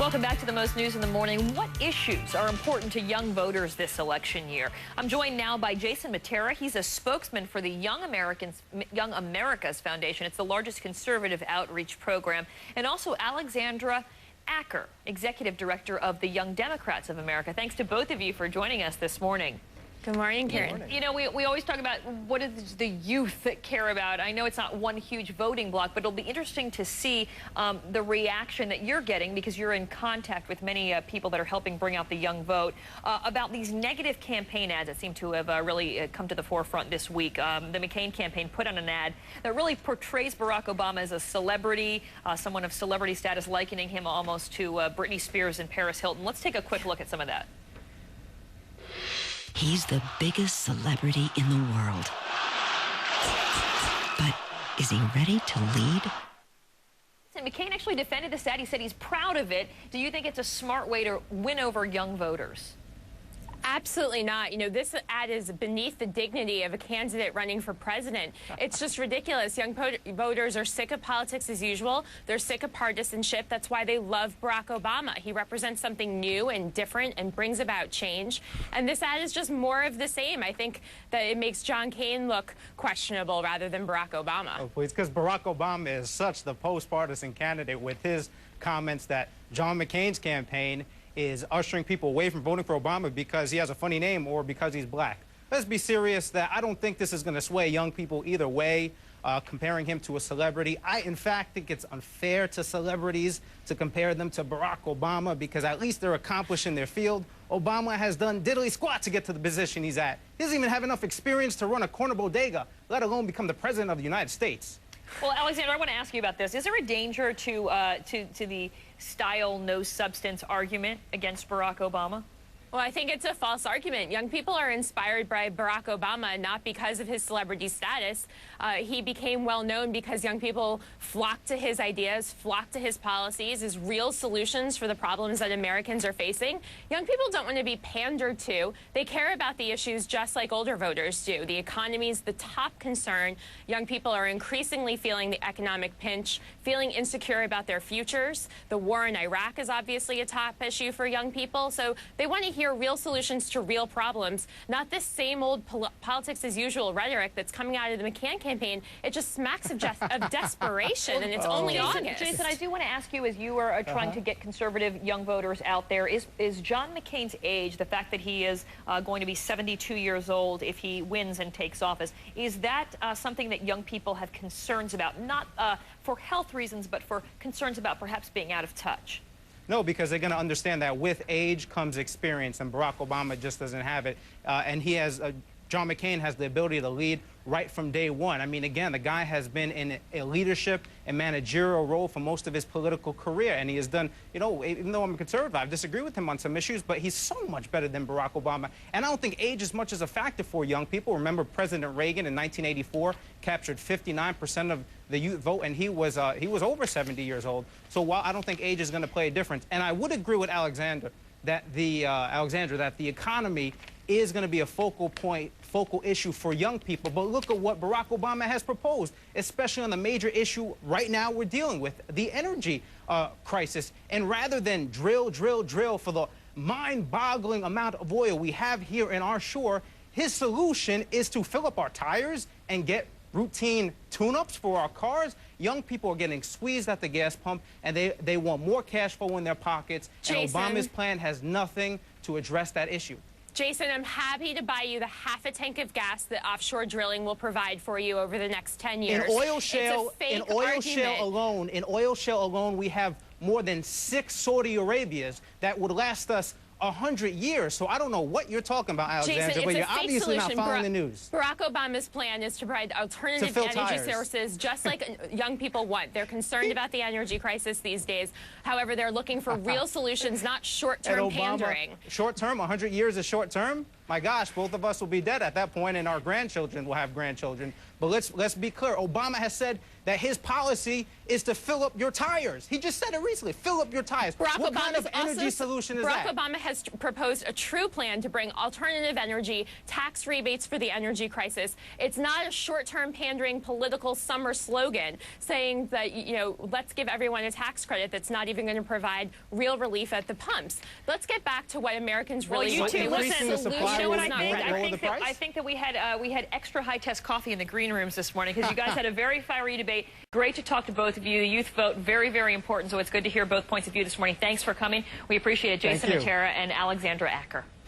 Welcome back to the most news in the morning. What issues are important to young voters this election year? I'm joined now by Jason Mattera. He's a spokesman for the Young America's Foundation. It's the largest conservative outreach program. And also Alexandra Acker, executive director of the Young Democrats of America. Thanks to both of you for joining us this morning. Good morning, Karen. Good morning. You know, we always talk about what is the youth that care about. I know it's not one huge voting block, but it'll be interesting to see the reaction that you're getting, because you're in contact with many people that are helping bring out the young vote, about these negative campaign ads that seem to have really come to the forefront this week. The McCain campaign put on an ad that really portrays Barack Obama as a celebrity, someone of celebrity status, likening him almost to Britney Spears and Paris Hilton. Let's take a quick look at some of that. He's the biggest celebrity in the world. But is he ready to lead? McCain actually defended this ad. He said he's proud of it. Do you think it's a smart way to win over young voters? Absolutely not. You know, this ad is beneath the dignity of a candidate running for president. It's just ridiculous. Young voters are sick of politics as usual. They're sick of partisanship. That's why they love Barack Obama. He represents something new and different and brings about change. And this ad is just more of the same. I think that it makes John McCain look questionable rather than Barack Obama. Oh, please, because Barack Obama is such the post-partisan candidate with his comments that John McCain's campaign is ushering people away from voting for Obama because he has a funny name or because he's black. Let's be serious that I don't think this is going to sway young people either way, comparing him to a celebrity. I, in fact, think it's unfair to celebrities to compare them to Barack Obama because at least they're accomplished in their field. Obama has done diddly squat to get to the position he's at. He doesn't even have enough experience to run a corner bodega, let alone become the president of the United States. Well, Alexander, I want to ask you about this. Is there a danger to the style, no substance argument against Barack Obama? Well, I think it's a false argument. Young people are inspired by Barack Obama not because of his celebrity status. He became well known because young people flocked to his ideas, flocked to his policies, his real solutions for the problems that Americans are facing. Young people don't want to be pandered to. They care about the issues just like older voters do. The economy is the top concern. Young people are increasingly feeling the economic pinch, feeling insecure about their futures. The war in Iraq is obviously a top issue for young people, so they want to hear real solutions to real problems, not this same old politics as usual rhetoric that's coming out of the McCain campaign. It just smacks of desperation, and it's only August. Jason, I do want to ask you, as you are trying to get conservative young voters out there, is John McCain's age, the fact that he is going to be 72 years old if he wins and takes office, is that something that young people have concerns about, not for health reasons, but for concerns about perhaps being out of touch? No, because they're going to understand that with age comes experience, and Barack Obama just doesn't have it. And he has, John McCain has the ability to lead right from day one. I mean, again, the guy has been in a leadership and managerial role for most of his political career, and he has done, you know, even though I'm a conservative, I disagree with him on some issues, but he's so much better than Barack Obama. And I don't think age as much as a factor for young people. Remember, President Reagan in 1984 captured 59% of the youth vote, and he was over 70 years old. So while I don't think age is going to play a difference, and I would agree with Alexander that the economy is going to be a focal issue for young people. But look at what Barack Obama has proposed, especially on the major issue right now we're dealing with, the energy crisis. And rather than drill for the mind-boggling amount of oil we have here in our shore, his solution is to fill up our tires and get routine tune-ups for our cars. Young people are getting squeezed at the gas pump, and they want more cash flow in their pockets. Jason, and Obama's plan has nothing to address that issue. Jason, I'm happy to buy you the half a tank of gas that offshore drilling will provide for you over the next 10 years. In oil shale alone, we have more than 6 Saudi Arabias that would last us 100 years. So I don't know what you're talking about, Alexandra, Jason, but you're obviously not following the news. Barack Obama's plan is to provide alternative energy sources just like young people want. They're concerned about the energy crisis these days. However, they're looking for real solutions, not short-term pandering. Short-term? 100 years is short-term? my gosh, both of us will be dead at that point, and our grandchildren will have grandchildren. But let's be clear. Obama has said that his policy is to fill up your tires. He just said it recently. Fill up your tires. What kind of energy solution is that? Barack Obama has proposed a true plan to bring alternative energy, tax rebates for the energy crisis. It's not a short-term pandering political summer slogan saying that, you know, let's give everyone a tax credit that's not even going to provide real relief at the pumps. Let's get back to what Americans really want. Increasing the supply you know what I will think? lower the price? I think that we had extra high-test coffee in the green rooms this morning because you guys had a very fiery debate. Great to talk to both of you. The youth vote, very, very important, so it's good to hear both points of view this morning. Thanks for coming. We appreciate it. Jason Mattera and Alexandra Acker.